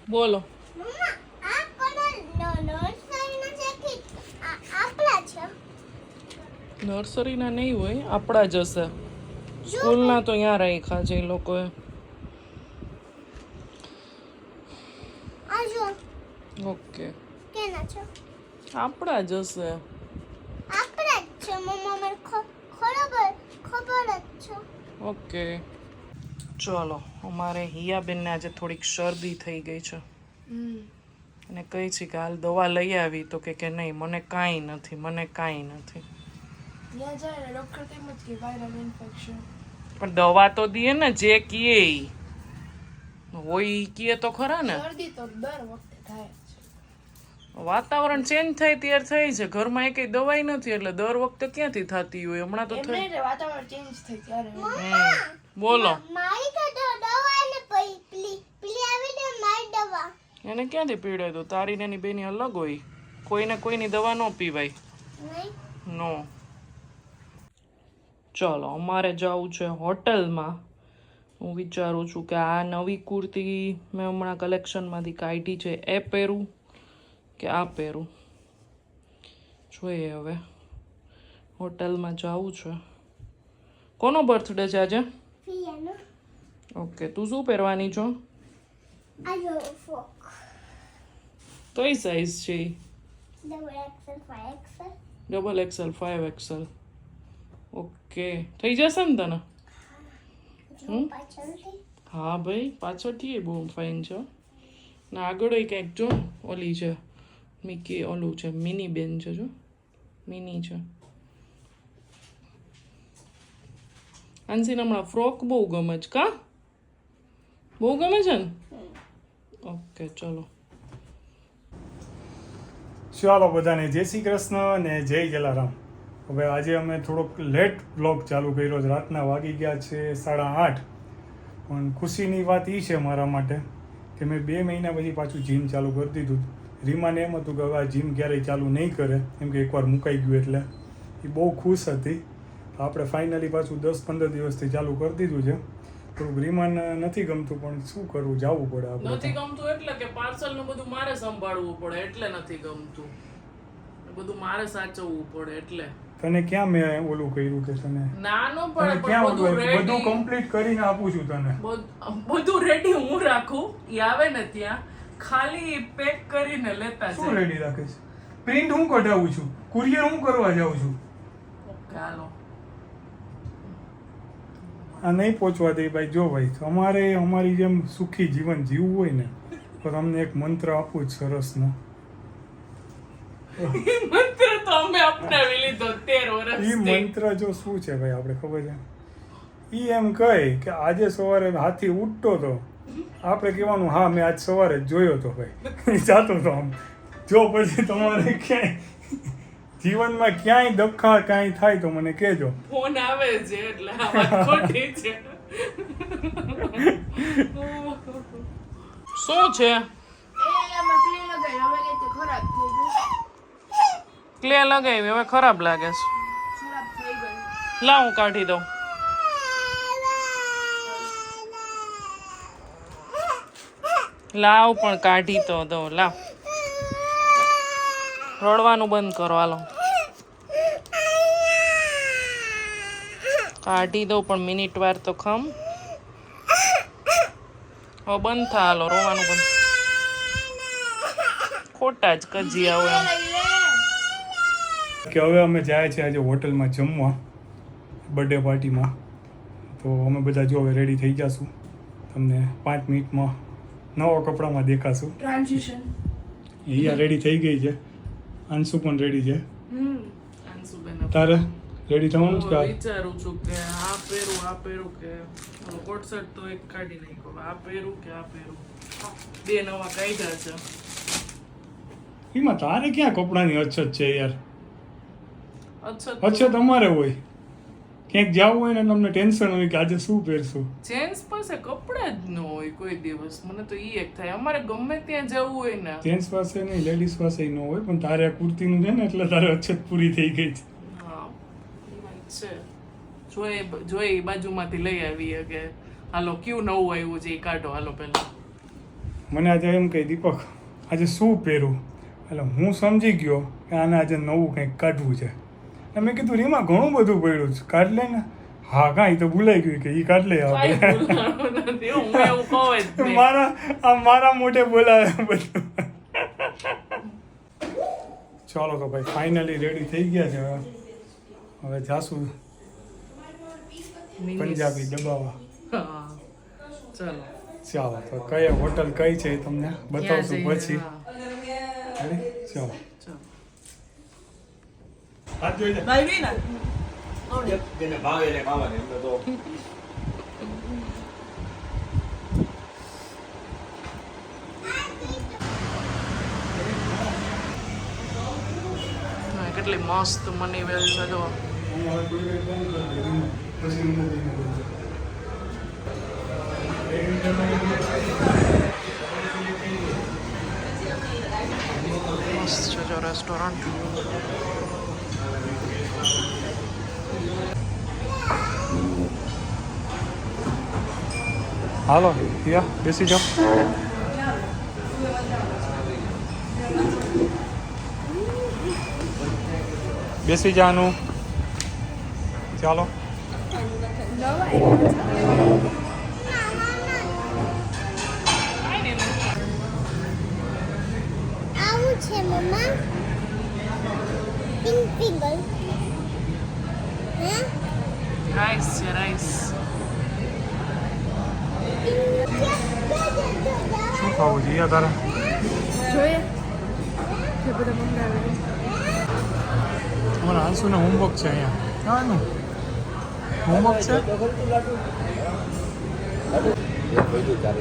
બોલો. નર્સરીના નહીં હોય, આપણા જ હશે. સ્કૂલના તો અહીંયા રાખ્યા છે એ લોકોએ. ઓકે, આપણા જ હશે. ઓકે ચલો, અમારે હિયાબેનને આજે થોડીક શરદી થઈ ગઈ છે અને કહી છે કે હાલ દવા લઈ આવી, તો કે નહીં મને કાંઈ નથી, મને કાંઈ નથી. પણ દવા તો દે ને, જે કીએ ઈ હોય ઈ કીએ તો ખરા ને. વાતાવરણ ચેન્જ થાય ત્યારે થઈ છે, ઘરમાં એકેય દવાઈ નથી એટલે દર વખતે ક્યાંથી થતી હોય. હમણાં તો થઈ. વાતાવરણ ચેન્જ થઈ ત્યારે. બોલો. એને ક્યાંથી પીવડાય તો? તારી ને એની બેની અલગ હોય, કોઈને કોઈની દવા ન પીવાય. નો. ચલો, અમારે જવું છે હોટલમાં. હું વિચારું છું કે આ નવી કુર્તી મેં હમણાં કલેક્શનમાંથી કાઢી છે એ પહેરું કે આ પહેરું. જોઈએ હવે. હોટલમાં જવું છે. કોનો બર્થડે છે આજે? ઓકે, તું શું પહેરવાની છો? કઈ સાઈઝ છે? Double XL 5XL. ઓકે, થઈ જશે ને તને? હા ભાઈ, પાછળથી બહુ ફાઇન છે ને આગળ કંઈક જો ઓલી છે મિકી, ઓલું છે મિની બેન છે, જો મિની છે. આંસીને હમણાં ફ્રોક બહુ ગમે છે. કા બહુ ગમે છે ને? ઓકે ચલો. ચાલો બધાને જય શ્રી કૃષ્ણ અને જય જલારામ. હવે આજે અમે થોડોક લેટ બ્લોગ ચાલુ કર્યો છે. રાતના વાગી ગયા છે 8:30. પણ ખુશીની વાત એ છે મારા માટે કે મેં 2 મહિના પછી પાછું જીમ ચાલુ કરી દીધું. રીમાને એમ હતું કે હવે આ જીમ ક્યારેય ચાલુ નહીં કરે, કેમ કે એકવાર મુકાઈ ગયું એટલે એ બહુ ખુશ હતી. આપણે ફાઇનલી પાછું 10-15 દિવસથી ચાલુ કરી દીધું છે. થોડુંક રીમાન નથી ગમતું, પણ શું કરવું, જવું પડે આપણે. નથી ગમતું એટલે કે પાર્સલ નું બધું મારે સંભાળવું પડે એટલે નથી ગમતું. બધું મારે સાચવવું પડે એટલે. તને ક્યાં મેં ઓલું કર્યું કે તને નાનો તને પડે ક્યાં બધું બધું કમ્પ્લીટ કરીને આપું છું તને. બધું રેડી હું રાખું, ઈ આવે ને ત્યાં ખાલી પેક કરીને લેતા શું રેડી રાખે છે? પ્રિન્ટ હું કઢાવું છું, કુરિયર હું કરવા જાઉં છું. ઓકે હાલો. આ નહીં પહોંચવા દે ભાઈ. જો ભાઈ, અમારે અમારી જેમ સુખી જીવન જીવવું હોય ને તો તમને એક મંત્ર આપું જ સરસનો. મંત્ર તો અમે અપનાવી લીધો 13 વર્ષથી. એ મંત્ર જો શું છે ભાઈ, આપણે ખબર છે? ઈ એમ કહે કે આજે સવારે હાથી ઉઠતો તો આપણે કહેવાનું હા મેં આજ સવારે જ જોયો તો ભાઈ, જાતો તો આમ. જો પછી તમારે ક્યાંય જીવનમાં ક્યાંય દખા કાંઈ થાય તો મને કહેજો. ફોન આવે છે એટલે આ વાત ખોટી છે. શું છે? ક્લે લગાવી હવે ખરાબ લાગે છે. લાવ હું કાઢી દઉં. લાવ પણ કાઢી તો દઉં. લાવ, રડવાનું બંધ કરો. હાલો કાઢી દઉં, પણ મિનિટ વાર તો ખમ. હવે બંધ થા. હાલો રોવાનું બંધ. ખોટા જ કજિયા હોય એમ. કે હવે અમે જાય છે આજે હોટલમાં જમવા, બર્થડે પાર્ટીમાં. તો અમે બધા જો હવે રેડી થઈ જશું. તમને 5 મિનિટમાં નવા કપડામાં દેખાશું. ટ્રાન્ઝિશન અહીંયા રેડી થઈ ગઈ છે, અંશુ પણ રેડી છે. અંશુબેન તારે રેડી થવાનું જ? વિચારું છું કે આ પહેરું કે કોટ શર્ટ તો એક કાઢી નાખ્યો. આ પહેરું કે આ પહેરું, 2 નવા કાઢ્યા છે. એમાં તારે ક્યાં કપડાની અછત છે યાર? અચ્છા, અછત અમારે હોય. ક્યાંક જવું હોય ને તમને ટેન્શન હોય કે આજે શું પહેરશું. જેન્ટ્સ પાસે કપડા જ ન હોય કોઈ દિવસ. મને તો ઈ એક થાય. અમારે ગમે ત્યાં જવું હોય ને. જેન્ટ્સ પાસે નહીં, લેડીઝ પાસે ન હોય, પણ તારે આ કુર્તીનું છે ને એટલે તારે અછત પૂરી થઈ ગઈ છે. હા એ વાત છે. જોઈએ બાજુમાંથી લઈ આવીએ કે હાલો કયું નવું આવ્યું છે એ કાઢો. હાલો પહેલા મને આજે એમ કહી દીપક આજે શું પહેરું, એટલે હું સમજી ગયો કે આને આજે નવું કંઈક કાઢવું છે. અને મેં કીધું રીમાં ઘણું બધું પડ્યું છે, કાઢ લે ને. હા કાંઈ તો ભૂલાઈ ગયું કે એ કાઢ લે આપણે. મારા મોઢે બોલાવે બધું. ચાલો તો ભાઈ ફાઇનલી રેડી થઈ ગયા છે. હવે જાશું પંજાબી દબાવવા. ચાલો તો કઈ હોટલ કઈ છે એ તમને બતાવશું પછી. ચાલો હાથ જોઈ લે. જેને ભાવે એને ખાવાની એમને તો કેટલી મસ્ત મની વેલ છે જો. મસ્ત છે જો રેસ્ટોરન્ટ. હાલો યા બેસી જાઓ. બેસી જવાનું. ચાલો આવું છે મમ્મા પિંક પિંગલ હે રાઈસ છે રાઈસ. શું ખાવું છે યા તારે? જોઈએ કે બધા મંગાવે અમારા આંસુને હોમવર્ક છે અહીંયા. કાંનું હોમવર્ક છે? બધું ચાલે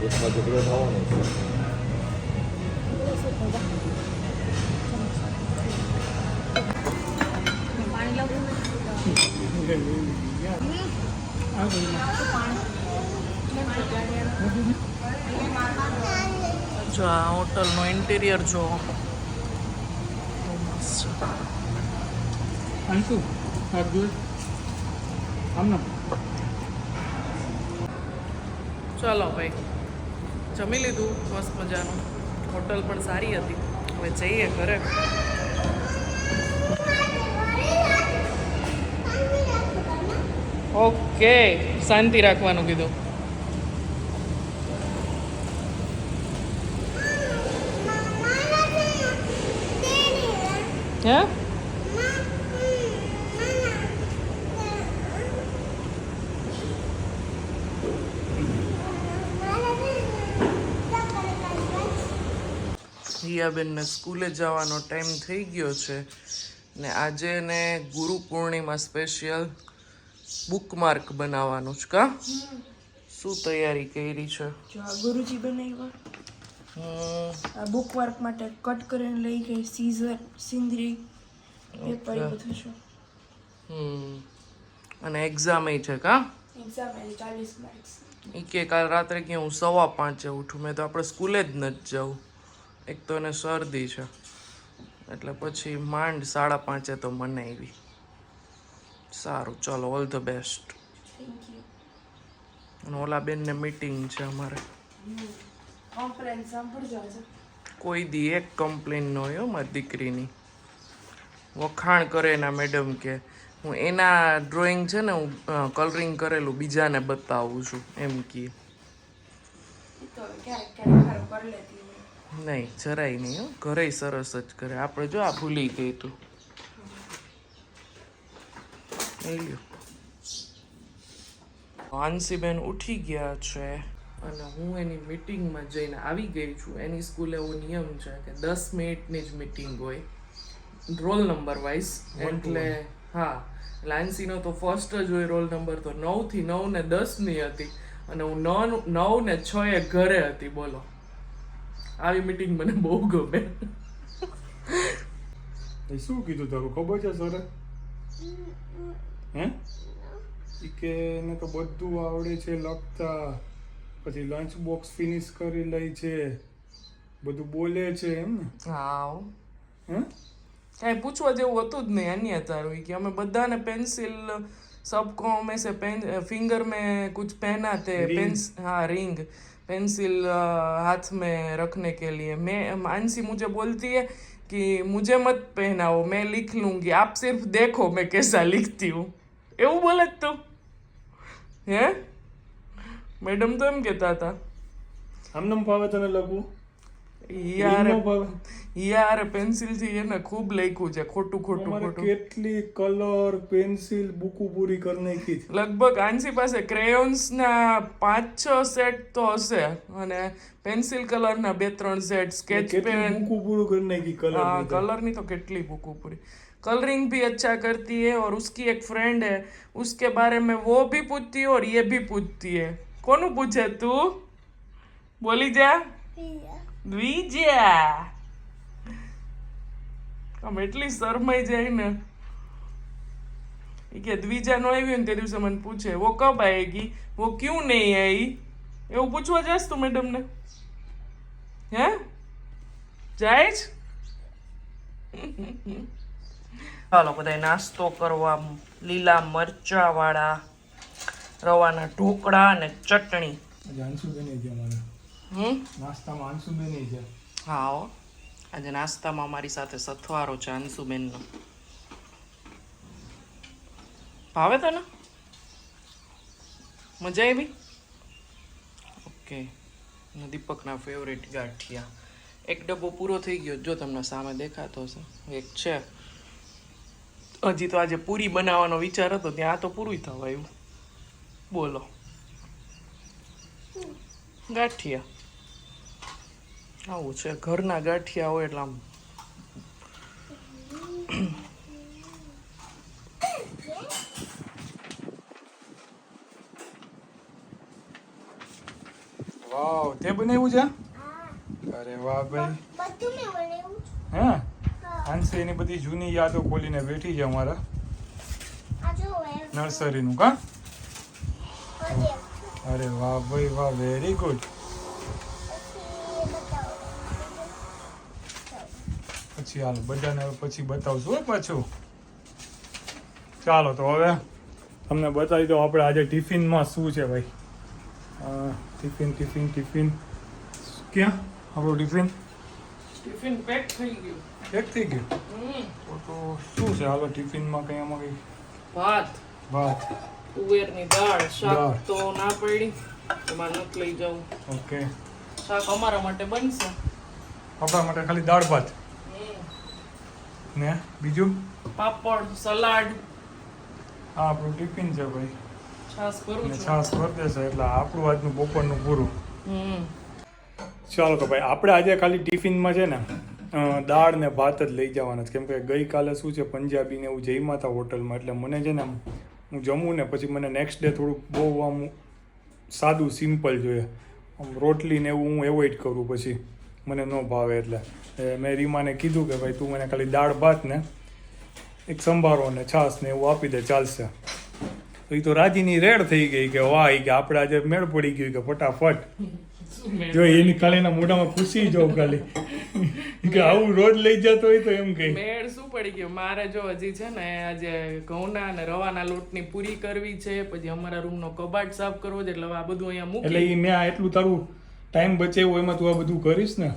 એકમાં ઝઘડો થવાનો છે. જો આ હોટલનું ઇન્ટિરિયર જો મસ્ત છે. આંસુ હાથ જોઈ આમ ના. ચાલો ભાઈ જમી લીધું મસ્ત મજાનું. હોટલ પણ સારી હતી. હવે જઈએ ઘરે. ઓકે શાંતિ રાખવાનું કીધું. હે હિયાબેનને સ્કૂલે જવાનો ટાઈમ થઈ ગયો છે ને આજે ને ગુરુ પૂર્ણિમા સ્પેશિયલ બુકમાર્ક બનાવવાનું છે. કા શું તૈયારી કરી છે? જો આ ગુરુજી બનાવ્યા. આ બુક વર્ક માટે કટ કરીને લઈ ગઈ સીઝર સિંદરી પેપર એ બધું છે. અને એક્ઝામ એ છે. કા એક્ઝામ એ 40 માર્ક્સ. એ કે કાલ રાત્રે કે હું 5:15 ઉઠું. મેં તો આપણે સ્કૂલે જ નથી જવું. એક તો એને શરદી છે એટલે પછી માંડ 5:30 તો મને આવી. સારું ચલો all the best. Thank you. અને ઓલા બેનને મીટિંગ છે અમારે. કમ્પ્લેન સાંભળજો આજે. કોઈ દી એક કમ્પ્લેન ન હોય મારી દીકરીની. વખાણ કરે એના મેડમ કે હું એના ડ્રોઈંગ છે ને હું કલરિંગ કરેલું બીજાને બતાવું છું એમ કહે. તો ક્યારેક ક્યારેક સારું કરી લેતી હોય. નહીં જરાય નહીં હો. ઘરે સરસ જ કરે. આપણે જો આ ભૂલી ગઈ તું. આંસીબેન ઉઠી ગયા છે અને હું એની મીટિંગમાં જઈને આવી ગઈ છું. એની સ્કૂલે એવો નિયમ છે કે 10 મિનિટની જ મીટિંગ હોય રોલ નંબર વાઇઝ. એટલે હા લાન્સીનો તો ફર્સ્ટ જ હોય રોલ નંબર. તો 9 થી 9 ને 10 ની હતી અને હું 9 ને 6 ઘરે હતી. બોલો આવી મીટિંગ મને બહુ ગમે. શું કીધું તારું ખબર છે સર? હે કે એને તો બધું આવડે છે લખતા, પછી લંચ બોક્સ ફિનિશ કરી લે છે, બધું બોલે છે એમ ને? હા હે કાંઈ પૂછવા જેવું હતું જ નહીં. અન્ય તારું કે અમે બધાને પેન્સિલ सबको हमें पेन फिंगर में कुछ पहनाते हाँ रिंग पेंसिल हाथ में रखने के लिए मैं मानसी मुझे बोलती है कि मुझे मत पहनाओ मैं लिख लूंगी आप सिर्फ देखो मैं कैसा लिखती हूँ એવું બોલે જ તું હે મેડમ તો એમ કહેતા હતા આમનામ ફાવે તને લખવું યાર નો ફાવે યાર પેન્સિલ થી એને ખૂબ લખ્યું છે ખોટું ખોટું અમારે ખોટું કેટલી કલર પેન્સિલ બુકુ પૂરી કરી નાખી છે. લગભગ આંસી પાસે ક્રેયોન્સ ના 5-6 સેટ તો હશે અને પેન્સિલ કલર ના 2-3 સેટ સ્કેચ કેટલી પેન બુકુ પૂરું કરી નાખી કલર हाँ कलर नहीं तो कितनी बुक पूरी कलरिंग भी अच्छा करती है और उसकी एक फ्रेंड है उसके बारे में वो भी पूछती है और ये भी पूछती है कौन पूछे तू बोली जा द्विजा આમ એટલી શરમાઈ જાય ને એ કે દ્વિજા નો આવી ને તે દિવસે મને પૂછે वो कब आएगी वो क्यों नहीं आई એવું પૂછવા જાસ તું મેડમ ને હે જાય જ ચાલો બધા નાસ્તો કરવા લીલા મરચા વાળા રવાના ઢોકળા અને ચટણી આજે અંશુબેન છે અમારે નાસ્તામાં અંશુબેન છે હા હો આજે નાસ્તામાં અમારી સાથે સથવારો છે અંશુબેનનો ભાવે તને મજા આવી ઓકે દીપકના ફેવરેટ ગાંઠિયા એક ડબ્બો પૂરો થઈ ગયો જો તમને સામે દેખાતો હશે એક છે હજી તો આજે પૂરી બનાવવાનો વિચાર હતો ત્યાં આ તો પૂરું થવા આવ્યું બોલો ગાંઠિયા આવું છે ઘરના ગાંઠિયા હોય એટલે આમ વાવ તે બનાવ્યું છે અરે વાહ ભાઈ બધું મેં બનાવ્યું હે આંસી એની બધી જૂની યાદો ખોલીને બેઠી છે અમારા આ જો નર્સરીનું કા એ અરે વાહ ભાઈ વાહ વેરી ગુડ પછી હાલ બધાને પછી બતાવશું હો પાછું ચાલો તો હવે તમને બતાવી દો આપણે આજે ટિફિનમાં શું છે ભાઈ ટિફિન ક્યાં આપણું ટિફિન પેક થઈ ગયું એક થઈ ગયું તો શું છે હાલો ટિફિનમાં કંઈ આમાં કંઈ ભાત તુવેરની દાળ દાળ. શાક તો ના પડી એમાં નથી લઈ જાઉં ઓકે શાક અમારા માટે બનશે આપણા માટે ખાલી દાળ ભાત ને બીજું પાપડ સલાડ આ આપણું ટિફિન છે ભાઈ છાસ કરું ને છું છાસ કરી દેશે એટલે આપણું આજનું બપોરનું પૂરું ચાલો તો ભાઈ આપણે આજે ખાલી ટિફિનમાં છે ને દાળ ને ભાત જ લઈ જવાના છે કેમ કે ગઈકાલે શું છે પંજાબીને એવું જમ્યા હતા હોટલમાં એટલે મને છે ને આમ હું જમું ને પછી મને નેક્સ્ટ ડે થોડુંક બહુ આમ સાદું સિમ્પલ જોઈએ આમ રોટલી ને એવું હું એવોઇડ કરું પછી મને ન ભાવે એટલે મેં રીમાને કીધું કે ભાઈ તું મને ખાલી દાળ ભાત ને એક સંભારો ને છાસ ને એવું આપી દે ચાલશે તો એ તો રાજીની રેડ થઈ ગઈ કે વાહ કે આપણે આજે મેળ પડી ગયું કે ફટાફટ જો એની ખાલી એના મોઢામાં ખુશી જોઉં ખાલી કે આવું રોજ લઈ જતો હોય તો એમ કઈ મેળ શું પડી ગયું મારે જો હજી છે ને આજે ઘઉંના અને રવાના લોટની પૂરી કરવી છે પછી અમારા રૂમનો કબાટ સાફ કરવો છે એટલે હવે આ બધું અહીંયા મૂકી એટલે મેં આ એટલું તારું ટાઈમ બચેવું એમાં તું આ બધું કરીશ ને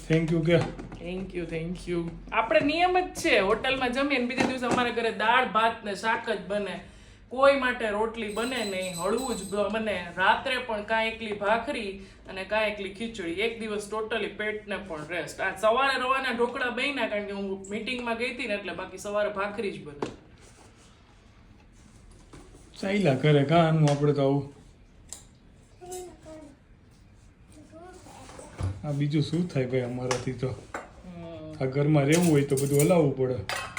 થેન્ક યુ કે થેન્ક યુ આપણે નિયમ જ છે હોટલમાં જમીને બીજા દિવસે અમારા ઘરે દાળ ભાત ને શાક જ બને કોઈ માટે રોટલી બને નહીં હળવું જ બને રાત્રે પણ કાં એકલી ભાખરી અને કાં એકલી ખીચડી એક દિવસ ટોટલી પેટને પણ રેસ્ટ આ સવારે રવાના ઢોકળા બન્યા કારણ કે હું મીટિંગમાં ગઈ હતી ને એટલે બાકી સવારે ભાખરી જ બને ચાલ્યા કરે કાનું આપણે તો આવું આ બીજું શું થાય ભાઈ અમારાથી તો આ ઘરમાં રહેવું હોય તો બધું હલાવવું પડે